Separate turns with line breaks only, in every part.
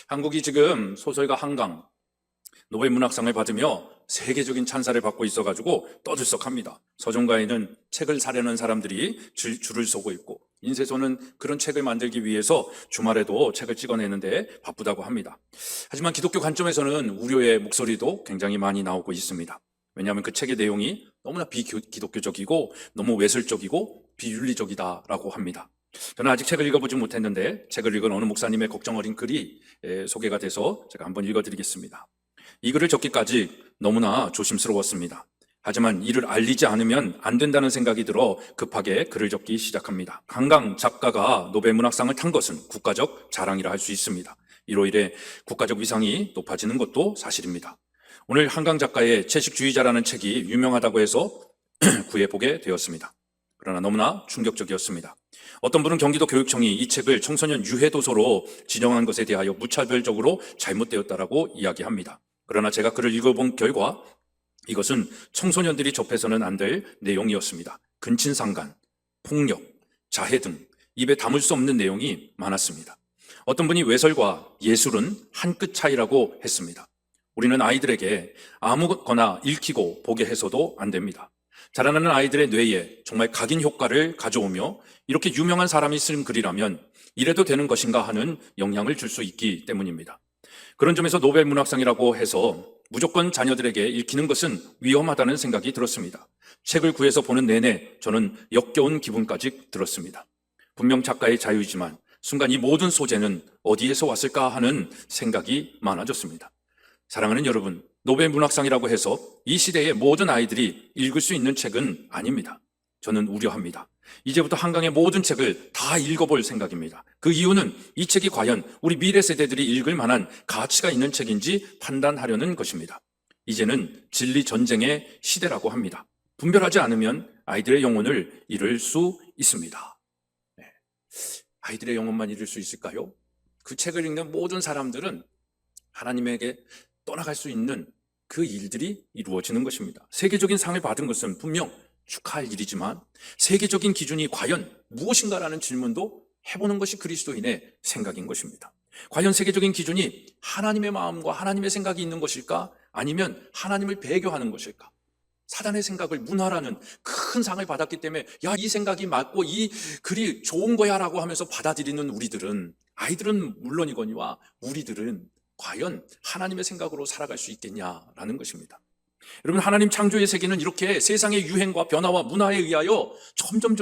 한국이 지금 소설가 한강 노벨 문학상을 받으며 세계적인 찬사를 받고 있어가지고 떠들썩합니다. 서점가에는 책을 사려는 사람들이 줄을 서고 있고, 인쇄소는 그런 책을 만들기 위해서 주말에도 책을 찍어내는데 바쁘다고 합니다. 하지만 기독교 관점에서는 우려의 목소리도 굉장히 많이 나오고 있습니다. 왜냐하면 그 책의 내용이 너무나 비기독교적이고 너무 외설적이고 비윤리적이다라고 합니다. 저는 아직 책을 읽어보지 못했는데 책을 읽은 어느 목사님의 걱정 어린 글이 소개가 돼서 제가 한번 읽어드리겠습니다. 이 글을 적기까지 너무나 조심스러웠습니다. 하지만 이를 알리지 않으면 안 된다는 생각이 들어 급하게 글을 적기 시작합니다. 한강 작가가 노벨 문학상을 탄 것은 국가적 자랑이라 할 수 있습니다. 이로 인해 국가적 위상이 높아지는 것도 사실입니다. 오늘 한강 작가의 채식주의자라는 책이 유명하다고 해서 구해보게 되었습니다. 그러나 너무나 충격적이었습니다. 어떤 분은 경기도 교육청이 이 책을 청소년 유해도서로 지정한 것에 대하여 무차별적으로 잘못되었다라고 이야기합니다. 그러나 제가 글을 읽어본 결과 이것은 청소년들이 접해서는 안 될 내용이었습니다. 근친상간, 폭력, 자해 등 입에 담을 수 없는 내용이 많았습니다. 어떤 분이 외설과 예술은 한 끗 차이라고 했습니다. 우리는 아이들에게 아무거나 읽히고 보게 해서도 안 됩니다. 자라나는 아이들의 뇌에 정말 각인 효과를 가져오며 이렇게 유명한 사람이 쓴 글이라면 이래도 되는 것인가 하는 영향을 줄 수 있기 때문입니다. 그런 점에서 노벨 문학상이라고 해서 무조건 자녀들에게 읽히는 것은 위험하다는 생각이 들었습니다. 책을 구해서 보는 내내 저는 역겨운 기분까지 들었습니다. 분명 작가의 자유이지만 순간 이 모든 소재는 어디에서 왔을까 하는 생각이 많아졌습니다. 사랑하는 여러분, 노벨 문학상이라고 해서 이 시대의 모든 아이들이 읽을 수 있는 책은 아닙니다. 저는 우려합니다. 이제부터 한강의 모든 책을 다 읽어볼 생각입니다. 그 이유는 이 책이 과연 우리 미래 세대들이 읽을 만한 가치가 있는 책인지 판단하려는 것입니다. 이제는 진리 전쟁의 시대라고 합니다. 분별하지 않으면 아이들의 영혼을 잃을 수 있습니다. 네. 아이들의 영혼만 잃을 수 있을까요? 그 책을 읽는 모든 사람들은 하나님에게 떠나갈 수 있는 그 일들이 이루어지는 것입니다. 세계적인 상을 받은 것은 분명 축하할 일이지만 세계적인 기준이 과연 무엇인가라는 질문도 해보는 것이 그리스도인의 생각인 것입니다. 과연 세계적인 기준이 하나님의 마음과 하나님의 생각이 있는 것일까? 아니면 하나님을 배교하는 것일까? 사단의 생각을 문화라는 큰 상을 받았기 때문에 야, 이 생각이 맞고 이 글이 좋은 거야 라고 하면서 받아들이는 우리들은, 아이들은 물론이거니와 우리들은 과연 하나님의 생각으로 살아갈 수 있겠냐라는 것입니다. 여러분, 하나님 창조의 세계는 이렇게 세상의 유행과 변화와 문화에 의하여 점점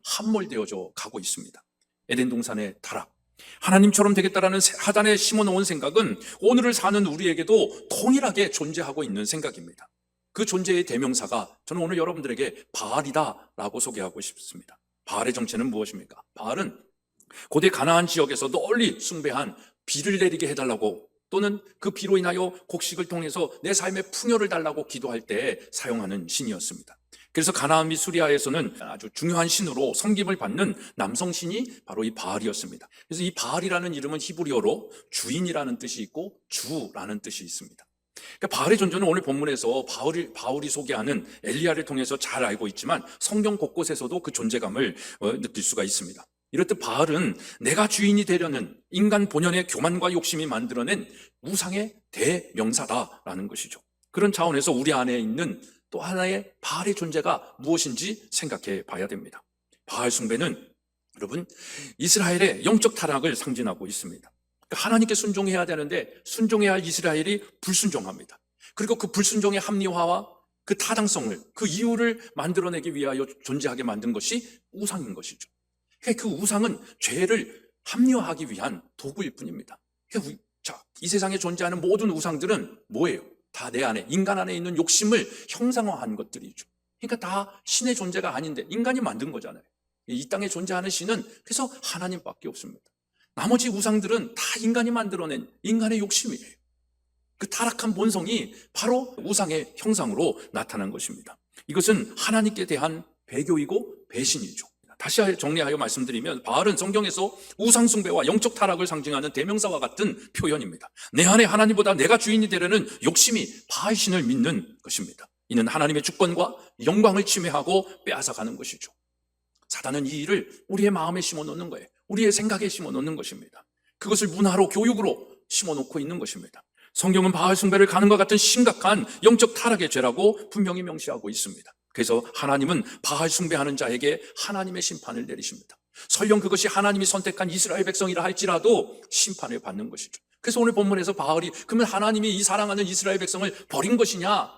함몰되어져 가고 있습니다. 에덴 동산의 타락, 하나님처럼 되겠다라는 하단에 심어놓은 생각은 오늘을 사는 우리에게도 동일하게 존재하고 있는 생각입니다. 그 존재의 대명사가 저는 오늘 여러분들에게 바알이다라고 소개하고 싶습니다. 바알의 정체는 무엇입니까? 바알은 고대 가나안 지역에서 널리 숭배한 비를 내리게 해달라고, 또는 그 비로 인하여 곡식을 통해서 내 삶의 풍요를 달라고 기도할 때 사용하는 신이었습니다. 그래서 가나안 및 수리아에서는 아주 중요한 신으로 섬김을 받는 남성 신이 바로 이 바알이었습니다. 그래서 이 바알이라는 이름은 히브리어로 주인이라는 뜻이 있고 주라는 뜻이 있습니다. 그러니까 바알의 존재는 오늘 본문에서 바울이 소개하는 엘리야를 통해서 잘 알고 있지만 성경 곳곳에서도 그 존재감을 느낄 수가 있습니다. 이렇듯 바알은 내가 주인이 되려는 인간 본연의 교만과 욕심이 만들어낸 우상의 대명사다라는 것이죠. 그런 차원에서 우리 안에 있는 또 하나의 바알의 존재가 무엇인지 생각해 봐야 됩니다. 바알 숭배는 여러분 이스라엘의 영적 타락을 상징하고 있습니다. 하나님께 순종해야 되는데 순종해야 할 이스라엘이 불순종합니다. 그리고 그 불순종의 합리화와 그 타당성을, 그 이유를 만들어내기 위하여 존재하게 만든 것이 우상인 것이죠. 그 우상은 죄를 합리화하기 위한 도구일 뿐입니다. 자, 이 세상에 존재하는 모든 우상들은 뭐예요? 다 내 안에, 인간 안에 있는 욕심을 형상화한 것들이죠. 그러니까 다 신의 존재가 아닌데 인간이 만든 거잖아요. 이 땅에 존재하는 신은 그래서 하나님밖에 없습니다. 나머지 우상들은 다 인간이 만들어낸 인간의 욕심이에요. 그 타락한 본성이 바로 우상의 형상으로 나타난 것입니다. 이것은 하나님께 대한 배교이고 배신이죠. 다시 정리하여 말씀드리면 바알은 성경에서 우상숭배와 영적 타락을 상징하는 대명사와 같은 표현입니다. 내 안에 하나님보다 내가 주인이 되려는 욕심이 바알신을 믿는 것입니다. 이는 하나님의 주권과 영광을 침해하고 빼앗아가는 것이죠. 사단은 이 일을 우리의 마음에 심어놓는 거예요. 우리의 생각에 심어놓는 것입니다. 그것을 문화로, 교육으로 심어놓고 있는 것입니다. 성경은 바알 숭배를 가는 것 같은 심각한 영적 타락의 죄라고 분명히 명시하고 있습니다. 그래서 하나님은 바알 숭배하는 자에게 하나님의 심판을 내리십니다. 설령 그것이 하나님이 선택한 이스라엘 백성이라 할지라도 심판을 받는 것이죠. 그래서 오늘 본문에서 바알이 그러면 하나님이 이 사랑하는 이스라엘 백성을 버린 것이냐?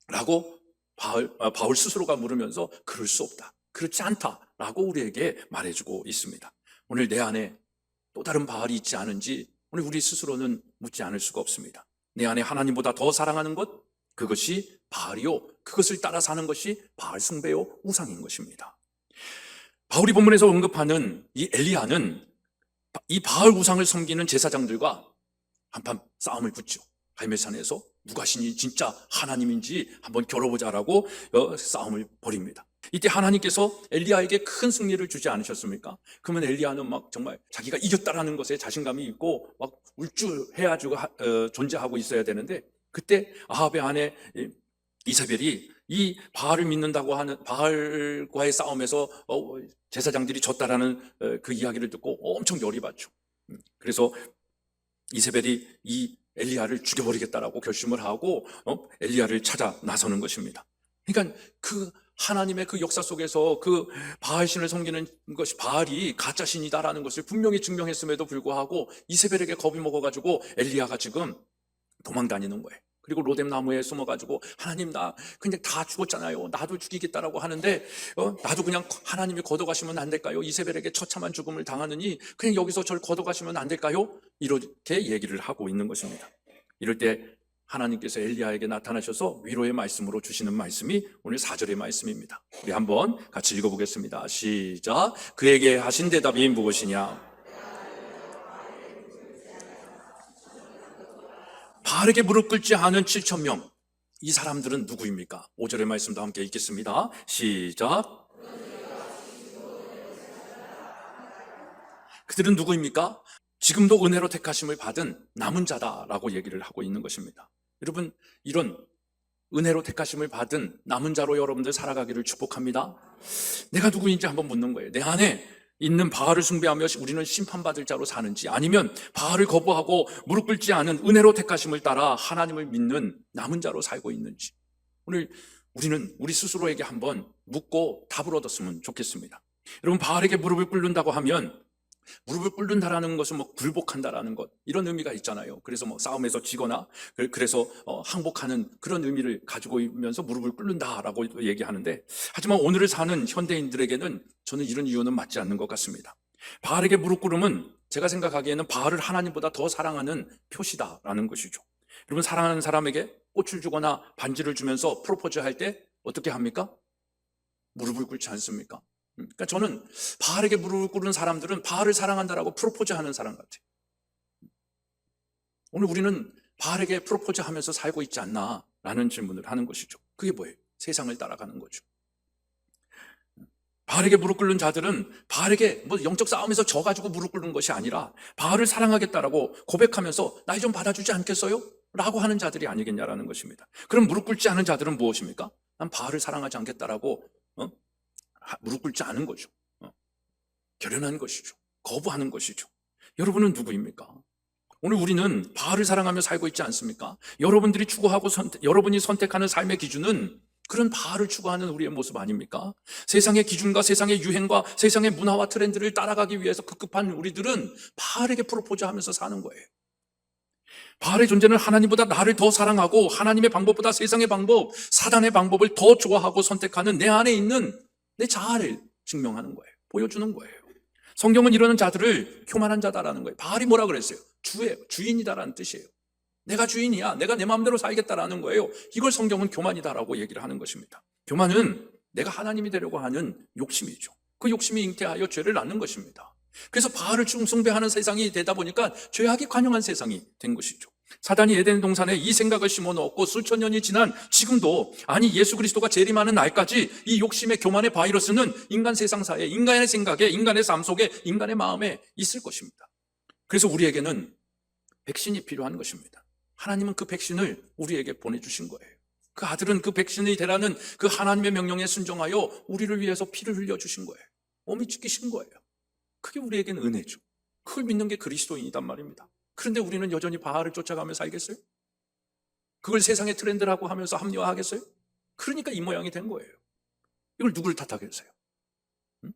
라고 바울 스스로가 물으면서 그럴 수 없다, 그렇지 않다라고 우리에게 말해주고 있습니다. 오늘 내 안에 또 다른 바알이 있지 않은지 오늘 우리 스스로는 묻지 않을 수가 없습니다. 내 안에 하나님보다 더 사랑하는 것, 그것이 바알이요, 그것을 따라 사는 것이 바알 숭배요, 우상인 것입니다. 바울이 본문에서 언급하는 이 엘리야는 이 바알 우상을 섬기는 제사장들과 한판 싸움을 붙죠. 갈멜산에서 누가 신이 진짜 하나님인지 한번 겨뤄보자라고 싸움을 벌입니다. 이때 하나님께서 엘리야에게 큰 승리를 주지 않으셨습니까? 그러면 엘리야는 막 정말 자기가 이겼다라는 것에 자신감이 있고 막 울주해가지고 존재하고 있어야 되는데, 그때 아합의 아내 이세벨이 이 바알을 믿는다고 하는 바알과의 싸움에서 제사장들이 졌다라는 그 이야기를 듣고 엄청 열이 받죠. 그래서 이세벨이 이 엘리야를 죽여버리겠다라고 결심을 하고 엘리야를 찾아 나서는 것입니다. 그러니까 그 하나님의 그 역사 속에서 그 바알신을 섬기는 것이 바알이 가짜신이다라는 것을 분명히 증명했음에도 불구하고 이세벨에게 겁이 먹어가지고 엘리야가 지금 도망다니는 거예요. 그리고 로뎀 나무에 숨어가지고 하나님 나 그냥 다 죽었잖아요, 나도 죽이겠다라고 하는데 나도 그냥 하나님이 걷어가시면 안 될까요? 이세벨에게 처참한 죽음을 당하느니 그냥 여기서 저를 걷어가시면 안 될까요? 이렇게 얘기를 하고 있는 것입니다. 이럴 때 하나님께서 엘리야에게 나타나셔서 위로의 말씀으로 주시는 말씀이 오늘 4절의 말씀입니다. 우리 한번 같이 읽어보겠습니다. 시작. 그에게 하신 대답이 무엇이냐? 바알에게 무릎 꿇지 않은 7,000명, 이 사람들은 누구입니까? 5절의 말씀도 함께 읽겠습니다. 시작. 그들은 누구입니까? 지금도 은혜로 택하심을 받은 남은 자다라고 얘기를 하고 있는 것입니다. 여러분, 이런 은혜로 택하심을 받은 남은 자로 여러분들 살아가기를 축복합니다. 내가 누구인지 한번 묻는 거예요. 내 안에 있는 바알을 숭배하며 우리는 심판받을 자로 사는지, 아니면 바알을 거부하고 무릎 꿇지 않은 은혜로 택하심을 따라 하나님을 믿는 남은 자로 살고 있는지, 오늘 우리는 우리 스스로에게 한번 묻고 답을 얻었으면 좋겠습니다. 여러분, 바알에게 무릎을 꿇는다고 하면 무릎을 꿇는다라는 것은 뭐 굴복한다라는 것, 이런 의미가 있잖아요. 그래서 뭐 싸움에서 지거나 그래서 항복하는 그런 의미를 가지고 있면서 무릎을 꿇는다라고 얘기하는데, 하지만 오늘을 사는 현대인들에게는 저는 이런 이유는 맞지 않는 것 같습니다. 바알에게 무릎 꿇음은 제가 생각하기에는 바알을 하나님보다 더 사랑하는 표시다라는 것이죠. 여러분, 사랑하는 사람에게 꽃을 주거나 반지를 주면서 프로포즈 할 때 어떻게 합니까? 무릎을 꿇지 않습니까? 그러니까 저는 바알에게 무릎을 꿇은 사람들은 바알을 사랑한다라고 프로포즈하는 사람 같아요. 오늘 우리는 바알에게 프로포즈하면서 살고 있지 않나라는 질문을 하는 것이죠. 그게 뭐예요? 세상을 따라가는 거죠. 바알에게 무릎 꿇는 자들은 바알에게 뭐 영적 싸움에서 져가지고 무릎 꿇는 것이 아니라 바알을 사랑하겠다라고 고백하면서 날 좀 받아주지 않겠어요? 라고 하는 자들이 아니겠냐라는 것입니다. 그럼 무릎 꿇지 않은 자들은 무엇입니까? 난 바알을 사랑하지 않겠다라고 무릎 꿇지 않은 거죠. 결연한 것이죠. 거부하는 것이죠. 여러분은 누구입니까? 오늘 우리는 바알을 사랑하며 살고 있지 않습니까? 여러분들이 추구하고 여러분이 선택하는 삶의 기준은 그런 바알을 추구하는 우리의 모습 아닙니까? 세상의 기준과 세상의 유행과 세상의 문화와 트렌드를 따라가기 위해서 급급한 우리들은 바알에게 프로포즈하면서 사는 거예요. 바알의 존재는 하나님보다 나를 더 사랑하고 하나님의 방법보다 세상의 방법, 사단의 방법을 더 좋아하고 선택하는 내 안에 있는 내 자아를 증명하는 거예요. 보여주는 거예요. 성경은 이러는 자들을 교만한 자다라는 거예요. 바알이 뭐라 그랬어요? 주인이다라는 뜻이에요. 내가 주인이야, 내가 내 마음대로 살겠다라는 거예요. 이걸 성경은 교만이다라고 얘기를 하는 것입니다. 교만은 내가 하나님이 되려고 하는 욕심이죠. 그 욕심이 잉태하여 죄를 낳는 것입니다. 그래서 바알을 숭배하는 세상이 되다 보니까 죄악이 관영한 세상이 된 것이죠. 사단이 에덴 동산에 이 생각을 심어넣었고 수천 년이 지난 지금도, 아니 예수 그리스도가 재림하는 날까지 이 욕심의 교만의 바이러스는 인간 세상사에, 인간의 생각에, 인간의 삶 속에, 인간의 마음에 있을 것입니다. 그래서 우리에게는 백신이 필요한 것입니다. 하나님은 그 백신을 우리에게 보내주신 거예요. 그 아들은 그 백신이 되라는 그 하나님의 명령에 순종하여 우리를 위해서 피를 흘려주신 거예요. 몸이 찢기신 거예요. 그게 우리에게는 은혜죠. 그걸 믿는 게 그리스도인이단 말입니다. 그런데 우리는 여전히 바알을 쫓아가며 살겠어요? 그걸 세상의 트렌드라고 하면서 합리화하겠어요? 그러니까 이 모양이 된 거예요. 이걸 누굴 탓하겠어요? 응?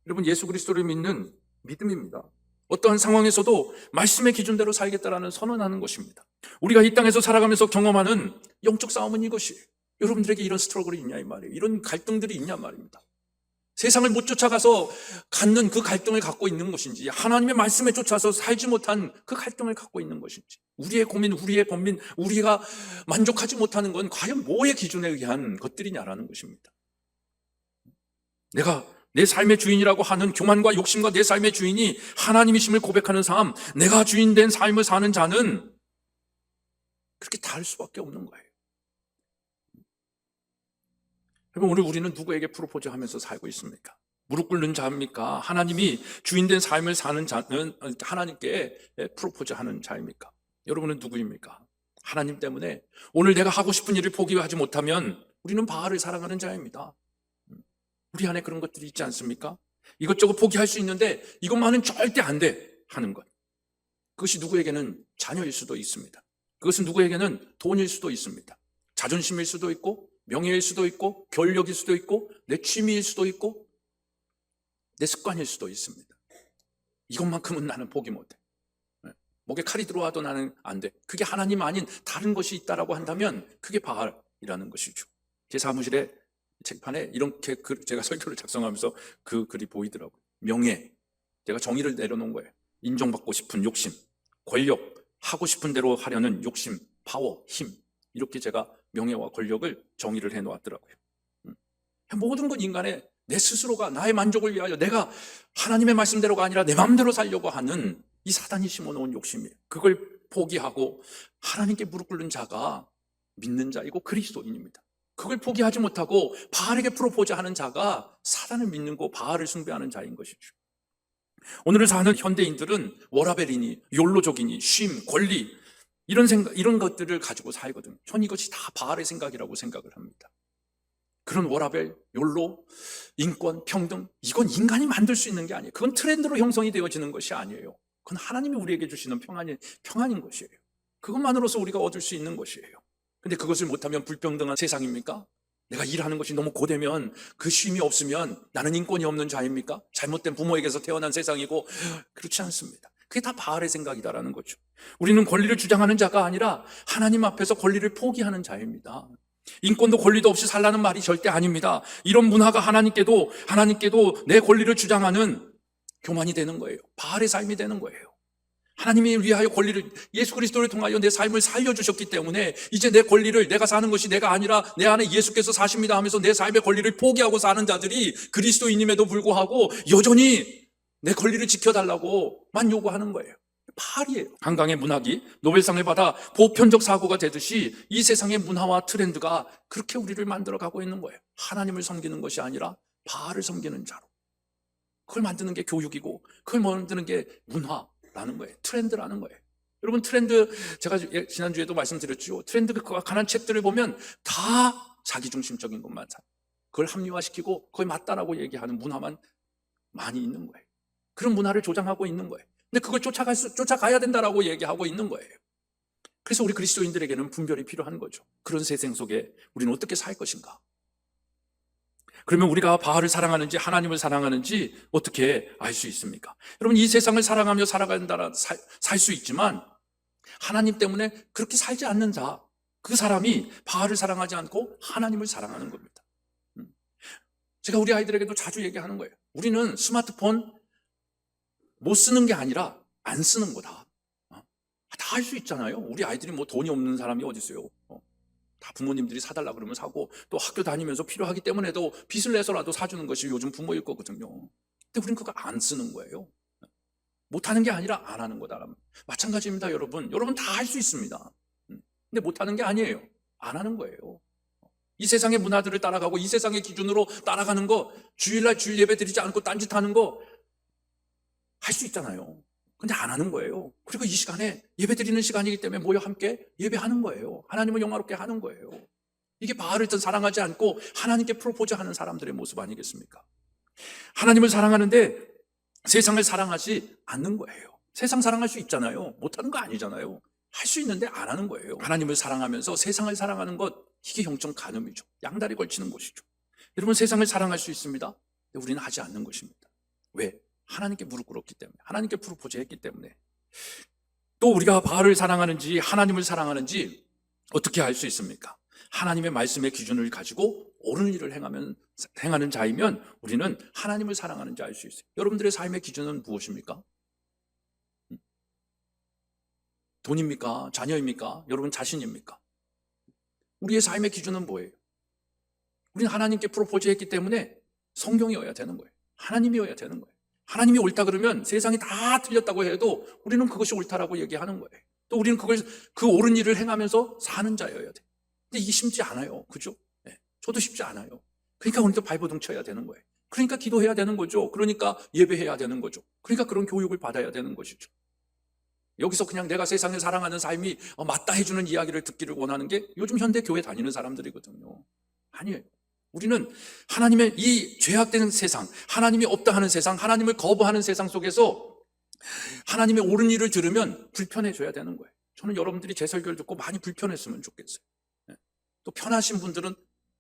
여러분, 예수 그리스도를 믿는 믿음입니다. 어떠한 상황에서도 말씀의 기준대로 살겠다라는 선언하는 것입니다. 우리가 이 땅에서 살아가면서 경험하는 영적 싸움은 이것이에요. 여러분들에게 이런 스트러글이 있냐 이 말이에요. 이런 갈등들이 있냐 말입니다. 세상을 못 쫓아가서 갖는 그 갈등을 갖고 있는 것인지, 하나님의 말씀에 쫓아서 살지 못한 그 갈등을 갖고 있는 것인지, 우리의 고민, 우리의 번민, 우리가 만족하지 못하는 건 과연 뭐의 기준에 의한 것들이냐라는 것입니다. 내가 내 삶의 주인이라고 하는 교만과 욕심과 내 삶의 주인이 하나님이심을 고백하는 삶, 내가 주인된 삶을 사는 자는 그렇게 다를 수밖에 없는 거예요. 여러분, 오늘 우리는 누구에게 프로포즈 하면서 살고 있습니까? 무릎 꿇는 자입니까? 하나님이 주인된 삶을 사는 자는 하나님께 프로포즈 하는 자입니까? 여러분은 누구입니까? 하나님 때문에 오늘 내가 하고 싶은 일을 포기하지 못하면 우리는 바알을 사랑하는 자입니다. 우리 안에 그런 것들이 있지 않습니까? 이것저것 포기할 수 있는데 이것만은 절대 안 돼 하는 것. 그것이 누구에게는 자녀일 수도 있습니다. 그것은 누구에게는 돈일 수도 있습니다. 자존심일 수도 있고, 명예일 수도 있고, 권력일 수도 있고, 내 취미일 수도 있고, 내 습관일 수도 있습니다. 이것만큼은 나는 포기 못해. 목에 칼이 들어와도 나는 안 돼. 그게 하나님 아닌 다른 것이 있다라고 한다면 그게 바알이라는 것이죠. 제 사무실에 책판에 이렇게 제가 설교를 작성하면서 그 글이 보이더라고요. 명예, 제가 정의를 내려놓은 거예요. 인정받고 싶은 욕심, 권력, 하고 싶은 대로 하려는 욕심, 파워, 힘, 이렇게 제가 명예와 권력을 정의를 해놓았더라고요. 모든 건 인간의 내 스스로가 나의 만족을 위하여 내가 하나님의 말씀대로가 아니라 내 마음대로 살려고 하는 이 사단이 심어놓은 욕심이에요. 그걸 포기하고 하나님께 무릎 꿇는 자가 믿는 자이고 그리스도인입니다. 그걸 포기하지 못하고 바알에게 프로포즈하는 자가 사단을 믿는 거, 바알을 숭배하는 자인 것이죠. 오늘을 사는 현대인들은 워라벨이니 욜로족이니 쉼, 권리 이런 것들을 가지고 살거든요. 전 이것이 다 바알의 생각이라고 생각을 합니다. 그런 워라벨, 욜로, 인권, 평등, 이건 인간이 만들 수 있는 게 아니에요. 그건 트렌드로 형성이 되어지는 것이 아니에요. 그건 하나님이 우리에게 주시는 평안인 것이에요. 그것만으로서 우리가 얻을 수 있는 것이에요. 근데 그것을 못하면 불평등한 세상입니까? 내가 일하는 것이 너무 고되면, 그 쉼이 없으면 나는 인권이 없는 자입니까? 잘못된 부모에게서 태어난 세상이고, 그렇지 않습니다. 그게 다 바알의 생각이다라는 거죠. 우리는 권리를 주장하는 자가 아니라 하나님 앞에서 권리를 포기하는 자입니다. 인권도 권리도 없이 살라는 말이 절대 아닙니다. 이런 문화가 하나님께도 내 권리를 주장하는 교만이 되는 거예요. 바알의 삶이 되는 거예요. 하나님이 위하여 권리를, 예수 그리스도를 통하여 내 삶을 살려주셨기 때문에 이제 내 권리를, 내가 사는 것이 내가 아니라 내 안에 예수께서 사십니다 하면서 내 삶의 권리를 포기하고 사는 자들이 그리스도인임에도 불구하고 여전히 내 권리를 지켜달라고만 요구하는 거예요. 바알이에요. 한강의 문학이 노벨상을 받아 보편적 사고가 되듯이 이 세상의 문화와 트렌드가 그렇게 우리를 만들어가고 있는 거예요. 하나님을 섬기는 것이 아니라 바알을 섬기는 자로. 그걸 만드는 게 교육이고, 그걸 만드는 게 문화라는 거예요. 트렌드라는 거예요. 여러분, 트렌드, 제가 지난주에도 말씀드렸죠. 트렌드가 관한 책들을 보면 다 자기중심적인 것만 사. 그걸 합리화시키고 그걸 맞다라고 얘기하는 문화만 많이 있는 거예요. 그런 문화를 조장하고 있는 거예요. 근데 그걸 쫓아가야 된다라고 얘기하고 있는 거예요. 그래서 우리 그리스도인들에게는 분별이 필요한 거죠. 그런 세상 속에 우리는 어떻게 살 것인가? 그러면 우리가 바알을 사랑하는지 하나님을 사랑하는지 어떻게 알 수 있습니까? 여러분, 이 세상을 사랑하며 살아간다라 살 수 있지만 하나님 때문에 그렇게 살지 않는 자, 그 사람이 바알을 사랑하지 않고 하나님을 사랑하는 겁니다. 제가 우리 아이들에게도 자주 얘기하는 거예요. 우리는 스마트폰 못 쓰는 게 아니라 안 쓰는 거다. 다 할 수 있잖아요. 우리 아이들이 뭐 돈이 없는 사람이 어디 있어요. 다 부모님들이 사달라 그러면 사고, 또 학교 다니면서 필요하기 때문에도 빚을 내서라도 사주는 것이 요즘 부모일 거거든요. 근데 우리는 그거 안 쓰는 거예요. 못하는 게 아니라 안 하는 거다. 마찬가지입니다. 여러분 다 할 수 있습니다. 근데 못하는 게 아니에요. 안 하는 거예요. 이 세상의 문화들을 따라가고 이 세상의 기준으로 따라가는 거, 주일날 주일 예배 드리지 않고 딴짓하는 거 할 수 있잖아요. 근데 안 하는 거예요. 그리고 이 시간에 예배 드리는 시간이기 때문에 모여 함께 예배하는 거예요. 하나님을 영화롭게 하는 거예요. 이게 바알을 사랑하지 않고 하나님께 프로포즈하는 사람들의 모습 아니겠습니까? 하나님을 사랑하는데 세상을 사랑하지 않는 거예요. 세상 사랑할 수 있잖아요. 못하는 거 아니잖아요. 할 수 있는데 안 하는 거예요. 하나님을 사랑하면서 세상을 사랑하는 것, 이게 영적 간음이죠. 양다리 걸치는 것이죠. 여러분, 세상을 사랑할 수 있습니다. 근데 우리는 하지 않는 것입니다. 왜? 하나님께 무릎 꿇었기 때문에, 하나님께 프로포즈했기 때문에. 또 우리가 바알을 사랑하는지 하나님을 사랑하는지 어떻게 알 수 있습니까? 하나님의 말씀의 기준을 가지고 옳은 일을 행하는 자이면 우리는 하나님을 사랑하는지 알 수 있어요. 여러분들의 삶의 기준은 무엇입니까? 돈입니까? 자녀입니까? 여러분 자신입니까? 우리의 삶의 기준은 뭐예요? 우리는 하나님께 프로포즈했기 때문에 성경이어야 되는 거예요. 하나님이어야 되는 거예요. 하나님이 옳다 그러면 세상이 다 틀렸다고 해도 우리는 그것이 옳다라고 얘기하는 거예요. 또 우리는 그 옳은 일을 행하면서 사는 자여야 돼. 근데 이게 쉽지 않아요. 그죠? 네. 저도 쉽지 않아요. 그러니까 우리도 발버둥 쳐야 되는 거예요. 그러니까 기도해야 되는 거죠. 그러니까 예배해야 되는 거죠. 그러니까 그런 교육을 받아야 되는 것이죠. 여기서 그냥 내가 세상을 사랑하는 삶이 맞다 해주는 이야기를 듣기를 원하는 게 요즘 현대 교회 다니는 사람들이거든요. 아니에요. 우리는 하나님의 이 죄악된 세상, 하나님이 없다 하는 세상, 하나님을 거부하는 세상 속에서 하나님의 옳은 일을 들으면 불편해져야 되는 거예요. 저는 여러분들이 제 설교를 듣고 많이 불편했으면 좋겠어요. 또 편하신 분들은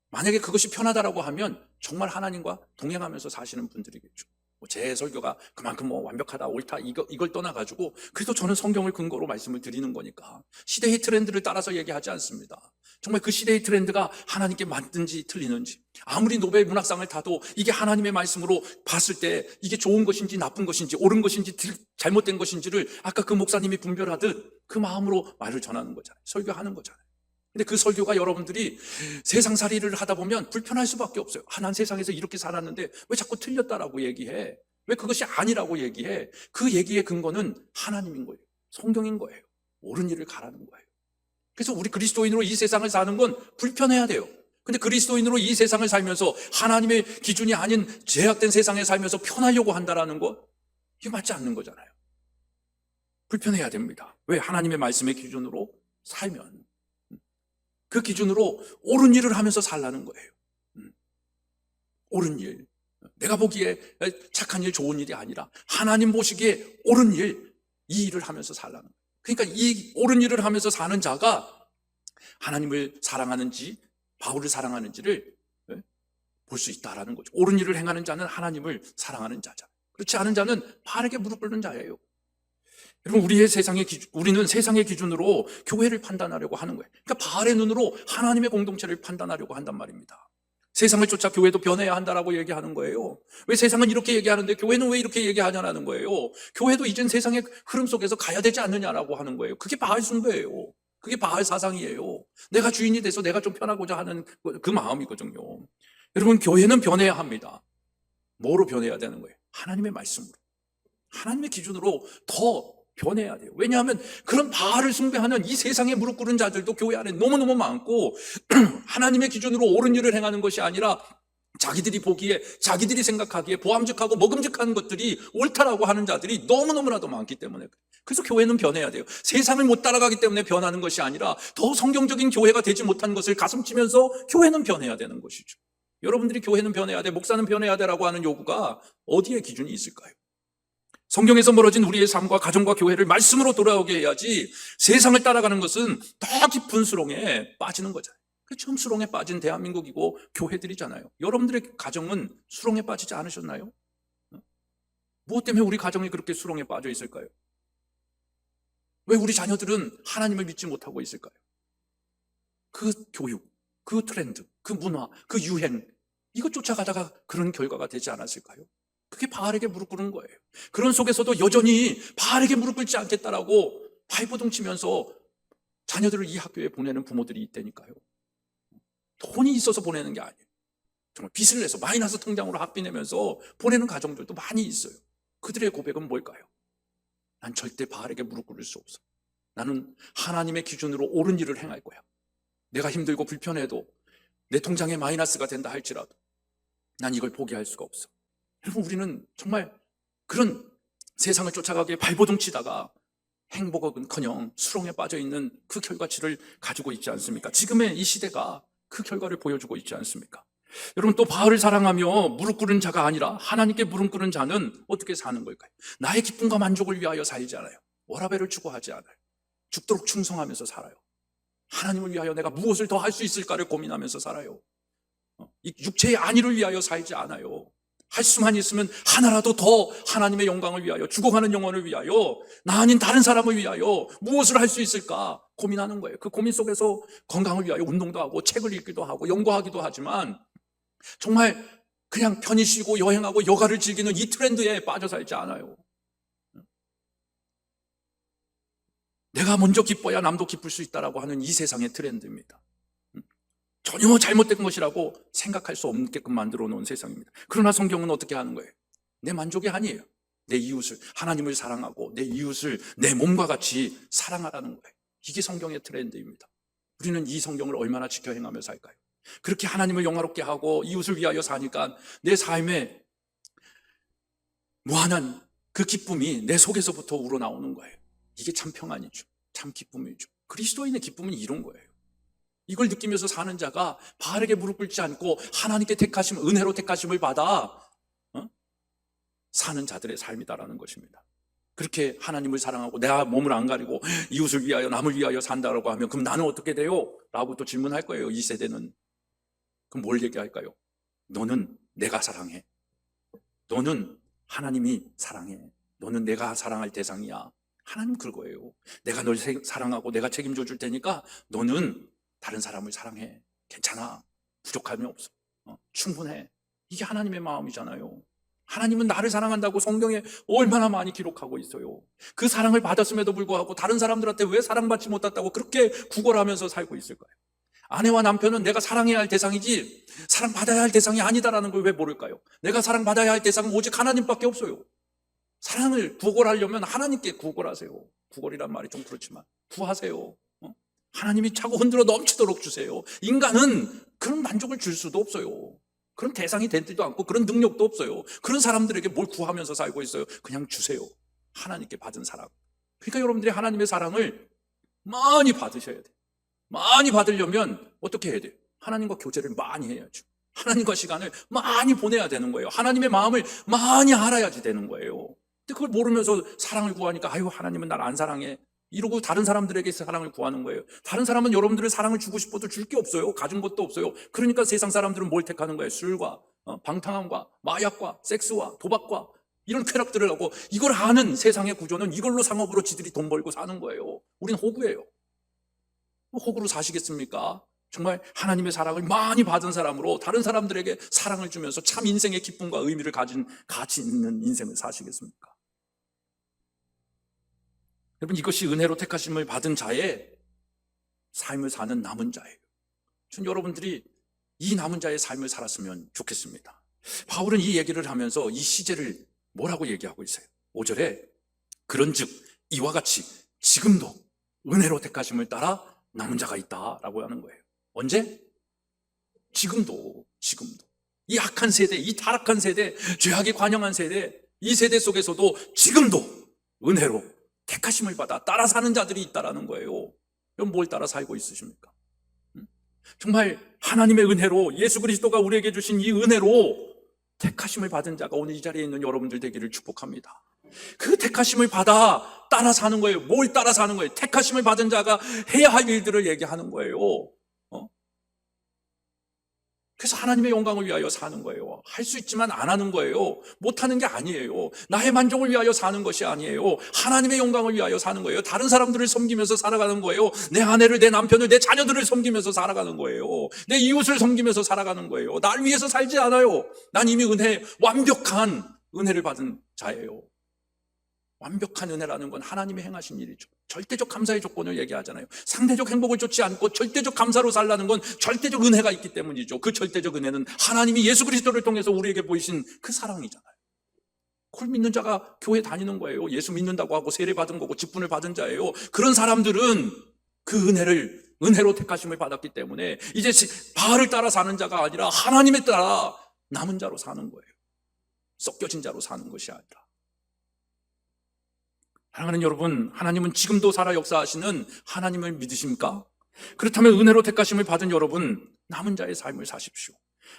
만약에 그것이 편하다라고 하면 정말 하나님과 동행하면서 사시는 분들이겠죠. 제 설교가 그만큼 완벽하다, 옳다, 이걸 떠나가지고 그래도 저는 성경을 근거로 말씀을 드리는 거니까 시대의 트렌드를 따라서 얘기하지 않습니다. 정말 그 시대의 트렌드가 하나님께 맞든지 틀리는지, 아무리 노벨 문학상을 타도 이게 하나님의 말씀으로 봤을 때 이게 좋은 것인지 나쁜 것인지 옳은 것인지 잘못된 것인지를 아까 그 목사님이 분별하듯 그 마음으로 말을 전하는 거잖아요. 설교하는 거잖아요. 근데 그 설교가 여러분들이 세상살이를 하다 보면 불편할 수밖에 없어요. 난 세상에서 이렇게 살았는데 왜 자꾸 틀렸다라고 얘기해? 왜 그것이 아니라고 얘기해? 그 얘기의 근거는 하나님인 거예요. 성경인 거예요. 옳은 일을 가라는 거예요. 그래서 우리 그리스도인으로 이 세상을 사는 건 불편해야 돼요. 근데 그리스도인으로 이 세상을 살면서 하나님의 기준이 아닌 제약된 세상에 살면서 편하려고 한다라는 거, 이게 맞지 않는 거잖아요. 불편해야 됩니다. 왜? 하나님의 말씀의 기준으로 살면, 그 기준으로 옳은 일을 하면서 살라는 거예요. 옳은 일, 내가 보기에 착한 일, 좋은 일이 아니라 하나님 보시기에 옳은 일, 이 일을 하면서 살라는 거예요. 그러니까 이 옳은 일을 하면서 사는 자가 하나님을 사랑하는지 바울을 사랑하는지를 볼 수 있다라는 거죠. 옳은 일을 행하는 자는 하나님을 사랑하는 자잖아요. 그렇지 않은 자는 바알에게 무릎 꿇는 자예요. 여러분, 우리는 세상의 기준으로 교회를 판단하려고 하는 거예요. 그러니까 바알의 눈으로 하나님의 공동체를 판단하려고 한단 말입니다. 세상을 쫓아 교회도 변해야 한다라고 얘기하는 거예요. 왜 세상은 이렇게 얘기하는데 교회는 왜 이렇게 얘기하냐는 거예요. 교회도 이젠 세상의 흐름 속에서 가야 되지 않느냐라고 하는 거예요. 그게 바알 숭배예요. 그게 바알 사상이에요. 내가 주인이 돼서 내가 좀 편하고자 하는 그 마음이거든요. 여러분, 교회는 변해야 합니다. 뭐로 변해야 되는 거예요? 하나님의 말씀으로. 하나님의 기준으로 더 변해야 돼요. 왜냐하면 그런 바알을 숭배하는 이 세상에 무릎 꿇은 자들도 교회 안에 너무너무 많고 하나님의 기준으로 옳은 일을 행하는 것이 아니라 자기들이 보기에, 자기들이 생각하기에 보암직하고 먹음직한 것들이 옳다라고 하는 자들이 너무너무나도 많기 때문에, 그래서 교회는 변해야 돼요. 세상을 못 따라가기 때문에 변하는 것이 아니라 더 성경적인 교회가 되지 못한 것을 가슴치면서 교회는 변해야 되는 것이죠. 여러분들이 교회는 변해야 돼, 목사는 변해야 돼라고 하는 요구가 어디에 기준이 있을까요? 성경에서 멀어진 우리의 삶과 가정과 교회를 말씀으로 돌아오게 해야지, 세상을 따라가는 것은 더 깊은 수렁에 빠지는 거잖아요. 처음 수렁에 빠진 대한민국이고 교회들이잖아요. 여러분들의 가정은 수렁에 빠지지 않으셨나요? 무엇 때문에 우리 가정이 그렇게 수렁에 빠져 있을까요? 왜 우리 자녀들은 하나님을 믿지 못하고 있을까요? 그 교육, 그 트렌드, 그 문화, 그 유행, 이거 쫓아가다가 그런 결과가 되지 않았을까요? 그게 바알에게 무릎 꿇는 거예요. 그런 속에서도 여전히 바알에게 무릎 꿇지 않겠다라고 발버둥 치면서 자녀들을 이 학교에 보내는 부모들이 있다니까요. 돈이 있어서 보내는 게 아니에요. 정말 빚을 내서 마이너스 통장으로 학비 내면서 보내는 가정들도 많이 있어요. 그들의 고백은 뭘까요? 난 절대 바알에게 무릎 꿇을 수 없어. 나는 하나님의 기준으로 옳은 일을 행할 거야. 내가 힘들고 불편해도 내 통장에 마이너스가 된다 할지라도 난 이걸 포기할 수가 없어. 여러분, 우리는 정말 그런 세상을 쫓아가기에 발버둥 치다가 행복은커녕 수렁에 빠져있는 그 결과치를 가지고 있지 않습니까? 지금의 이 시대가 그 결과를 보여주고 있지 않습니까? 여러분, 또 바알을 사랑하며 무릎 꿇은 자가 아니라 하나님께 무릎 꿇은 자는 어떻게 사는 걸까요? 나의 기쁨과 만족을 위하여 살지 않아요. 워라밸을 추구하지 않아요. 죽도록 충성하면서 살아요. 하나님을 위하여 내가 무엇을 더 할 수 있을까를 고민하면서 살아요. 이 육체의 안위를 위하여 살지 않아요. 할 수만 있으면 하나라도 더 하나님의 영광을 위하여, 죽어가는 영혼을 위하여, 나 아닌 다른 사람을 위하여 무엇을 할 수 있을까 고민하는 거예요. 그 고민 속에서 건강을 위하여 운동도 하고 책을 읽기도 하고 연구하기도 하지만 정말 그냥 편히 쉬고 여행하고 여가를 즐기는 이 트렌드에 빠져 살지 않아요. 내가 먼저 기뻐야 남도 기쁠 수 있다라고 하는 이 세상의 트렌드입니다. 전혀 잘못된 것이라고 생각할 수 없게끔 만들어 놓은 세상입니다. 그러나 성경은 어떻게 하는 거예요? 내 만족이 아니에요. 내 이웃을, 하나님을 사랑하고 내 이웃을 내 몸과 같이 사랑하라는 거예요. 이게 성경의 트렌드입니다. 우리는 이 성경을 얼마나 지켜 행하며 살까요? 그렇게 하나님을 영화롭게 하고 이웃을 위하여 사니까 내 삶에 무한한 그 기쁨이 내 속에서부터 우러나오는 거예요. 이게 참 평안이죠. 참 기쁨이죠. 그리스도인의 기쁨은 이런 거예요. 이걸 느끼면서 사는 자가 바알에게 무릎 꿇지 않고 하나님께 택하심, 은혜로 택하심을 받아 사는 자들의 삶이다라는 것입니다. 그렇게 하나님을 사랑하고 내가 몸을 안 가리고 이웃을 위하여 남을 위하여 산다라고 하면 그럼 나는 어떻게 돼요? 라고 또 질문할 거예요. 이 세대는. 그럼 뭘 얘기할까요? 너는 내가 사랑해. 너는 하나님이 사랑해. 너는 내가 사랑할 대상이야. 하나님 그거예요. 내가 널 사랑하고 내가 책임져 줄 테니까 너는 다른 사람을 사랑해. 괜찮아. 부족함이 없어. 충분해. 이게 하나님의 마음이잖아요. 하나님은 나를 사랑한다고 성경에 얼마나 많이 기록하고 있어요. 그 사랑을 받았음에도 불구하고 다른 사람들한테 왜 사랑받지 못했다고 그렇게 구걸하면서 살고 있을까요? 아내와 남편은 내가 사랑해야 할 대상이지 사랑받아야 할 대상이 아니다라는 걸 왜 모를까요? 내가 사랑받아야 할 대상은 오직 하나님밖에 없어요. 사랑을 구걸하려면 하나님께 구걸하세요. 구걸이란 말이 좀 그렇지만 구하세요. 하나님이 차고 흔들어 넘치도록 주세요. 인간은 그런 만족을 줄 수도 없어요. 그런 대상이 되지도 않고 그런 능력도 없어요. 그런 사람들에게 뭘 구하면서 살고 있어요? 그냥 주세요. 하나님께 받은 사랑. 그러니까 여러분들이 하나님의 사랑을 많이 받으셔야 돼요. 많이 받으려면 어떻게 해야 돼요? 하나님과 교제를 많이 해야죠. 하나님과 시간을 많이 보내야 되는 거예요. 하나님의 마음을 많이 알아야지 되는 거예요. 근데 그걸 모르면서 사랑을 구하니까 아유 하나님은 날 안 사랑해 이러고 다른 사람들에게 사랑을 구하는 거예요. 다른 사람은 여러분들의 사랑을 주고 싶어도 줄 게 없어요. 가진 것도 없어요. 그러니까 세상 사람들은 뭘 택하는 거예요? 술과 방탕함과 마약과 섹스와 도박과 이런 쾌락들을 하고 이걸 아는 세상의 구조는 이걸로 상업으로 지들이 돈 벌고 사는 거예요. 우리는 호구예요. 호구로 사시겠습니까? 정말 하나님의 사랑을 많이 받은 사람으로 다른 사람들에게 사랑을 주면서 참 인생의 기쁨과 의미를 가진 가치 있는 인생을 사시겠습니까? 여러분, 이것이 은혜로 택하심을 받은 자의 삶을 사는 남은 자예요. 전 여러분들이 이 남은 자의 삶을 살았으면 좋겠습니다. 바울은 이 얘기를 하면서 이 시제를 뭐라고 얘기하고 있어요? 5절에 그런즉 이와 같이 지금도 은혜로 택하심을 따라 남은 자가 있다라고 하는 거예요. 언제? 지금도. 이 악한 세대, 이 타락한 세대, 죄악에 관영한 세대, 이 세대 속에서도 지금도 은혜로 택하심을 받아 따라 사는 자들이 있다라는 거예요. 그럼 뭘 따라 살고 있으십니까? 정말 하나님의 은혜로 예수 그리스도가 우리에게 주신 이 은혜로 택하심을 받은 자가 오늘 이 자리에 있는 여러분들 되기를 축복합니다. 그 택하심을 받아 따라 사는 거예요. 뭘 따라 사는 거예요? 택하심을 받은 자가 해야 할 일들을 얘기하는 거예요. 그래서 하나님의 영광을 위하여 사는 거예요. 할 수 있지만 안 하는 거예요. 못하는 게 아니에요. 나의 만족을 위하여 사는 것이 아니에요. 하나님의 영광을 위하여 사는 거예요. 다른 사람들을 섬기면서 살아가는 거예요. 내 아내를, 내 남편을, 내 자녀들을 섬기면서 살아가는 거예요. 내 이웃을 섬기면서 살아가는 거예요. 날 위해서 살지 않아요. 난 이미 완벽한 은혜를 받은 자예요. 완벽한 은혜라는 건 하나님이 행하신 일이죠. 절대적 감사의 조건을 얘기하잖아요. 상대적 행복을 쫓지 않고 절대적 감사로 살라는 건 절대적 은혜가 있기 때문이죠. 그 절대적 은혜는 하나님이 예수 그리스도를 통해서 우리에게 보이신 그 사랑이잖아요. 그걸 믿는 자가 교회 다니는 거예요. 예수 믿는다고 하고 세례 받은 거고 직분을 받은 자예요. 그런 사람들은 그 은혜로 택하심을 받았기 때문에 이제 바알을 따라 사는 자가 아니라 하나님에 따라 남은 자로 사는 거예요. 섞여진 자로 사는 것이 아니라. 사랑하는 여러분, 하나님은 지금도 살아 역사하시는 하나님을 믿으십니까? 그렇다면 은혜로 택하심을 받은 여러분, 남은 자의 삶을 사십시오.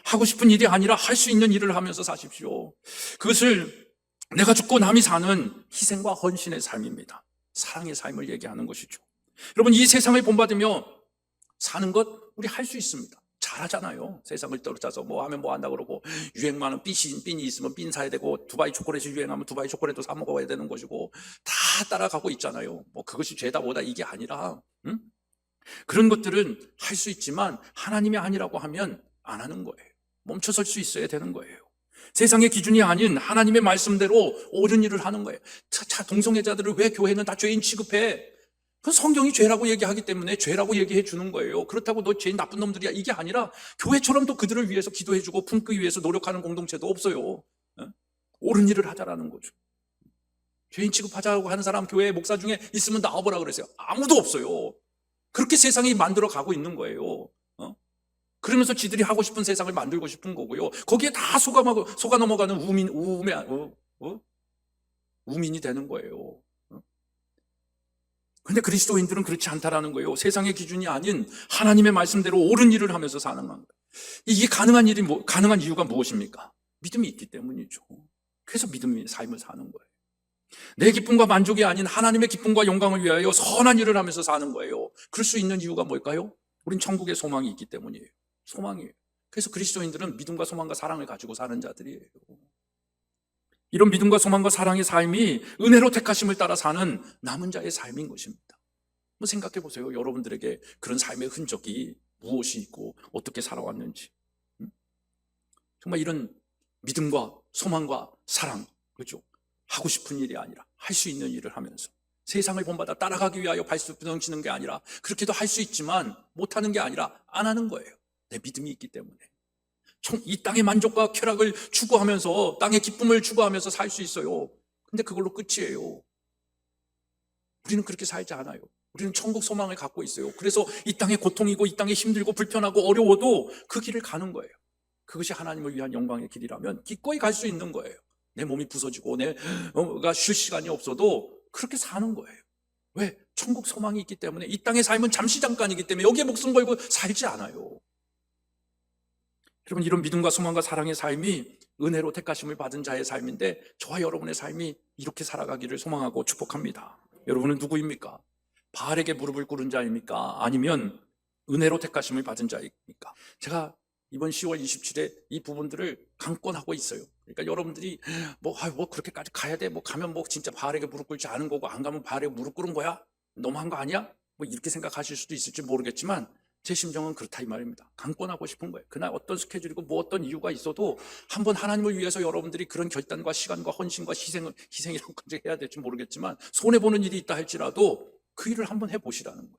하고 싶은 일이 아니라 할 수 있는 일을 하면서 사십시오. 그것을 내가 죽고 남이 사는 희생과 헌신의 삶입니다. 사랑의 삶을 얘기하는 것이죠. 여러분, 이 세상을 본받으며 사는 것 우리 할 수 있습니다. 잘하잖아요. 세상을 떨어져서 뭐 하면 뭐 한다 그러고, 유행 많은 삔이 있으면 삔 사야 되고, 두바이 초콜릿이 유행하면 두바이 초콜릿도 사 먹어야 되는 것이고, 다 따라가고 있잖아요. 뭐 그것이 죄다 뭐다 이게 아니라, 그런 것들은 할 수 있지만 하나님이 아니라고 하면 안 하는 거예요. 멈춰설 수 있어야 되는 거예요. 세상의 기준이 아닌 하나님의 말씀대로 옳은 일을 하는 거예요. 동성애자들을 왜 교회는 다 죄인 취급해? 그 성경이 죄라고 얘기하기 때문에 죄라고 얘기해 주는 거예요. 그렇다고 너 죄인 나쁜 놈들이야 이게 아니라, 교회처럼 또 그들을 위해서 기도해주고 품기 위해서 노력하는 공동체도 없어요. 옳은 일을 하자라는 거죠. 죄인 취급하자고 하는 사람 교회 목사 중에 있으면 나와보라 그랬어요. 아무도 없어요. 그렇게 세상이 만들어 가고 있는 거예요. 그러면서 지들이 하고 싶은 세상을 만들고 싶은 거고요. 거기에 다 속아 넘어가는 우민이 되는 거예요. 근데 그리스도인들은 그렇지 않다라는 거예요. 세상의 기준이 아닌 하나님의 말씀대로 옳은 일을 하면서 사는 거예요. 이게 가능한 가능한 이유가 무엇입니까? 믿음이 있기 때문이죠. 그래서 믿음의 삶을 사는 거예요. 내 기쁨과 만족이 아닌 하나님의 기쁨과 영광을 위하여 선한 일을 하면서 사는 거예요. 그럴 수 있는 이유가 뭘까요? 우린 천국의 소망이 있기 때문이에요. 소망이에요. 그래서 그리스도인들은 믿음과 소망과 사랑을 가지고 사는 자들이에요. 이런 믿음과 소망과 사랑의 삶이 은혜로 택하심을 따라 사는 남은 자의 삶인 것입니다. 한번 생각해 보세요. 여러분들에게 그런 삶의 흔적이 무엇이 있고 어떻게 살아왔는지. 정말 이런 믿음과 소망과 사랑, 그렇죠? 하고 싶은 일이 아니라 할 수 있는 일을 하면서 세상을 본받아 따라가기 위하여 발버둥 치는 게 아니라, 그렇게도 할 수 있지만 못하는 게 아니라 안 하는 거예요. 내 믿음이 있기 때문에. 이 땅의 만족과 쾌락을 추구하면서, 땅의 기쁨을 추구하면서 살 수 있어요. 근데 그걸로 끝이에요. 우리는 그렇게 살지 않아요. 우리는 천국 소망을 갖고 있어요. 그래서 이 땅의 고통이고 이 땅에 힘들고 불편하고 어려워도 그 길을 가는 거예요. 그것이 하나님을 위한 영광의 길이라면 기꺼이 갈 수 있는 거예요. 내 몸이 부서지고 내가 쉴 시간이 없어도 그렇게 사는 거예요. 왜? 천국 소망이 있기 때문에. 이 땅의 삶은 잠시 잠깐이기 때문에 여기에 목숨 걸고 살지 않아요. 여러분, 이런 믿음과 소망과 사랑의 삶이 은혜로 택하심을 받은 자의 삶인데, 저와 여러분의 삶이 이렇게 살아가기를 소망하고 축복합니다. 여러분은 누구입니까? 바알에게 무릎을 꿇은 자입니까? 아니면 은혜로 택하심을 받은 자입니까? 제가 이번 10월 27일에 이 부분들을 강권하고 있어요. 그러니까 여러분들이 뭐 그렇게까지 가야 돼? 뭐 가면 뭐 진짜 바알에게 무릎 꿇지 않은 거고, 안 가면 바알에게 무릎 꿇은 거야? 너무한 거 아니야? 뭐 이렇게 생각하실 수도 있을지 모르겠지만 제 심정은 그렇다 이 말입니다. 강권하고 싶은 거예요. 그날 어떤 스케줄이고 뭐 어떤 이유가 있어도 한번 하나님을 위해서 여러분들이 그런 결단과 시간과 헌신과 희생이라고 해야 될지 모르겠지만, 손해보는 일이 있다 할지라도 그 일을 한번 해보시라는 거예요.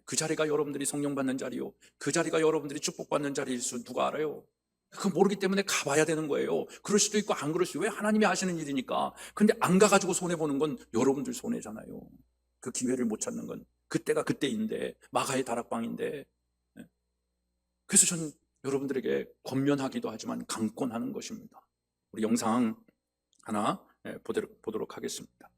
그 자리가 여러분들이 성령 받는 자리요, 그 자리가 여러분들이 축복받는 자리일 수 누가 알아요? 그거 모르기 때문에 가봐야 되는 거예요. 그럴 수도 있고 안 그럴 수도 있고, 왜? 하나님이 하시는 일이니까. 근데 안 가가지고 손해보는 건 여러분들 손해잖아요. 그 기회를 못 찾는 건 그때가 그때인데, 마가의 다락방인데. 그래서 저는 여러분들에게 권면하기도 하지만 강권하는 것입니다. 우리 영상 하나 보도록 하겠습니다.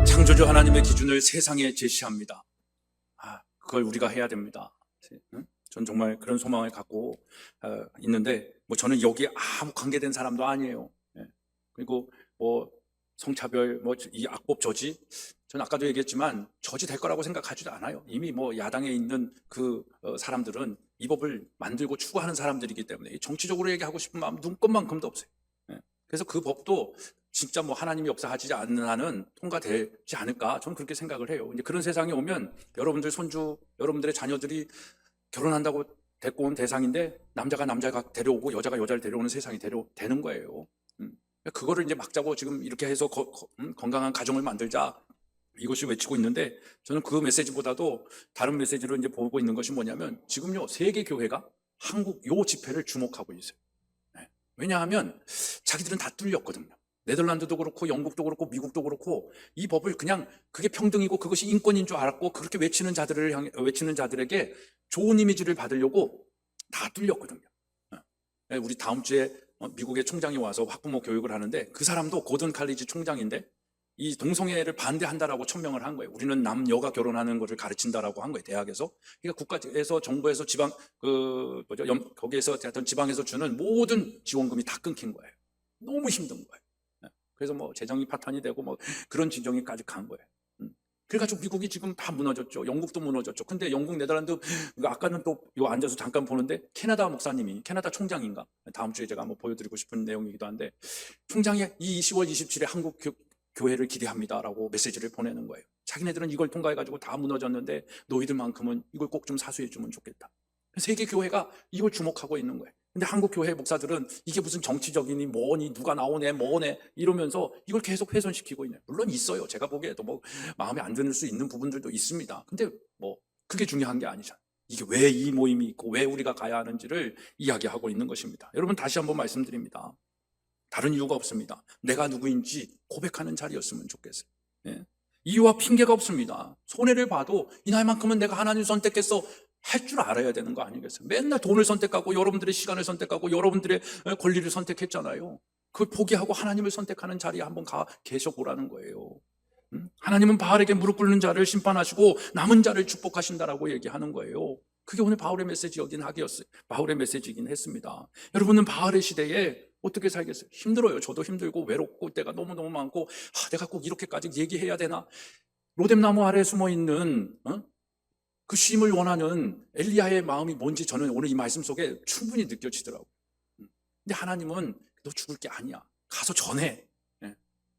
창조주 하나님의 기준을 세상에 제시합니다. 그걸 우리가 해야 됩니다. 전 정말 그런 소망을 갖고 있는데, 저는 여기에 아무 관계된 사람도 아니에요. 그리고 성차별, 이 악법 저지, 저는 아까도 얘기했지만 저지 될 거라고 생각하지도 않아요. 이미 야당에 있는 그 사람들은 이 법을 만들고 추구하는 사람들이기 때문에 정치적으로 얘기하고 싶은 마음 눈꼽만큼도 없어요. 그래서 그 법도 진짜 하나님이 역사하지 않는 한은 통과되지 않을까, 저는 그렇게 생각을 해요. 이제 그런 세상에 오면 여러분들 손주, 여러분들의 자녀들이 결혼한다고 데리고 온 대상인데 남자가 데려오고 여자가 여자를 데려오는 세상이 되는 거예요. 그거를 이제 막자고 지금 이렇게 해서 건강한 가정을 만들자, 이것이 외치고 있는데, 저는 그 메시지보다도 다른 메시지로 이제 보고 있는 것이 뭐냐면, 지금요 세계 교회가 한국 요 집회를 주목하고 있어요. 왜냐하면 자기들은 다 뚫렸거든요. 네덜란드도 그렇고 영국도 그렇고 미국도 그렇고 이 법을 그냥 그게 평등이고 그것이 인권인 줄 알았고 그렇게 외치는 자들에게 좋은 이미지를 받으려고 다 뚫렸거든요. 우리 다음 주에 미국의 총장이 와서 학부모 교육을 하는데, 그 사람도 고든 칼리지 총장인데 이 동성애를 반대한다라고 천명을 한 거예요. 우리는 남녀가 결혼하는 것을 가르친다라고 한 거예요, 대학에서. 그러니까 국가에서, 정부에서, 거기에서 하여튼 지방에서 주는 모든 지원금이 다 끊긴 거예요. 너무 힘든 거예요. 그래서 재정이 파탄이 되고 그런 지경에까지 간 거예요. 그래가지고 미국이 지금 다 무너졌죠. 영국도 무너졌죠. 근데 영국, 네덜란드, 아까는 또 앉아서 잠깐 보는데 캐나다 목사님이, 캐나다 총장인가? 다음 주에 제가 한번 보여드리고 싶은 내용이기도 한데, 총장이 이 10월 27일에 한국 교회를 기대합니다라고 메시지를 보내는 거예요. 자기네들은 이걸 통과해가지고 다 무너졌는데 너희들만큼은 이걸 꼭 좀 사수해주면 좋겠다. 세계 교회가 이걸 주목하고 있는 거예요. 근데 한국 교회 목사들은 이게 무슨 정치적이니 뭐니 누가 나오네 뭐네 이러면서 이걸 계속 훼손시키고 있네요. 물론 있어요. 제가 보기에도 마음에 안 드는 수 있는 부분들도 있습니다. 근데 그게 중요한 게 아니잖아요. 이게 왜 이 모임이 있고 왜 우리가 가야 하는지를 이야기하고 있는 것입니다. 여러분, 다시 한번 말씀드립니다. 다른 이유가 없습니다. 내가 누구인지 고백하는 자리였으면 좋겠어요. 이유와 핑계가 없습니다. 손해를 봐도 이 나이만큼은 내가 하나님 선택했어 할 줄 알아야 되는 거 아니겠어요? 맨날 돈을 선택하고 여러분들의 시간을 선택하고 여러분들의 권리를 선택했잖아요. 그걸 포기하고 하나님을 선택하는 자리에 한번 계셔보라는 거예요. 하나님은 바알에게 무릎 꿇는 자를 심판하시고 남은 자를 축복하신다라고 얘기하는 거예요. 그게 오늘 바울의 메시지이긴 하겠어요. 바울의 메시지이긴 했습니다. 여러분은 바울의 시대에 어떻게 살겠어요? 힘들어요. 저도 힘들고 외롭고 때가 너무너무 많고, 내가 꼭 이렇게까지 얘기해야 되나? 로뎀나무 아래에 숨어있는 그 쉼을 원하는 엘리야의 마음이 뭔지 저는 오늘 이 말씀 속에 충분히 느껴지더라고요. 근데 하나님은 너 죽을 게 아니야, 가서 전해.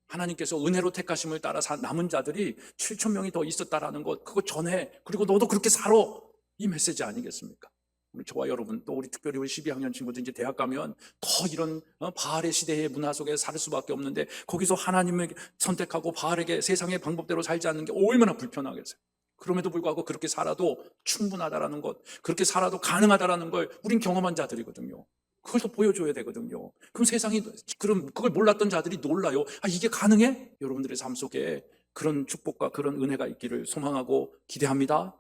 하나님께서 은혜로 택하심을 따라 남은 자들이 7,000명이 더 있었다라는 것, 그거 전해. 그리고 너도 그렇게 살아. 이 메시지 아니겠습니까? 우리 저와 여러분, 또 우리 특별히 우리 12학년 친구들 이제 대학 가면 더 이런 바알의 시대의 문화 속에 살 수밖에 없는데, 거기서 하나님을 선택하고 바알에게 세상의 방법대로 살지 않는 게 얼마나 불편하겠어요. 그럼에도 불구하고 그렇게 살아도 충분하다라는 것, 그렇게 살아도 가능하다라는 걸 우린 경험한 자들이거든요. 그걸 더 보여줘야 되거든요. 그럼 세상이, 그걸 몰랐던 자들이 놀라요. 이게 가능해? 여러분들의 삶 속에 그런 축복과 그런 은혜가 있기를 소망하고 기대합니다.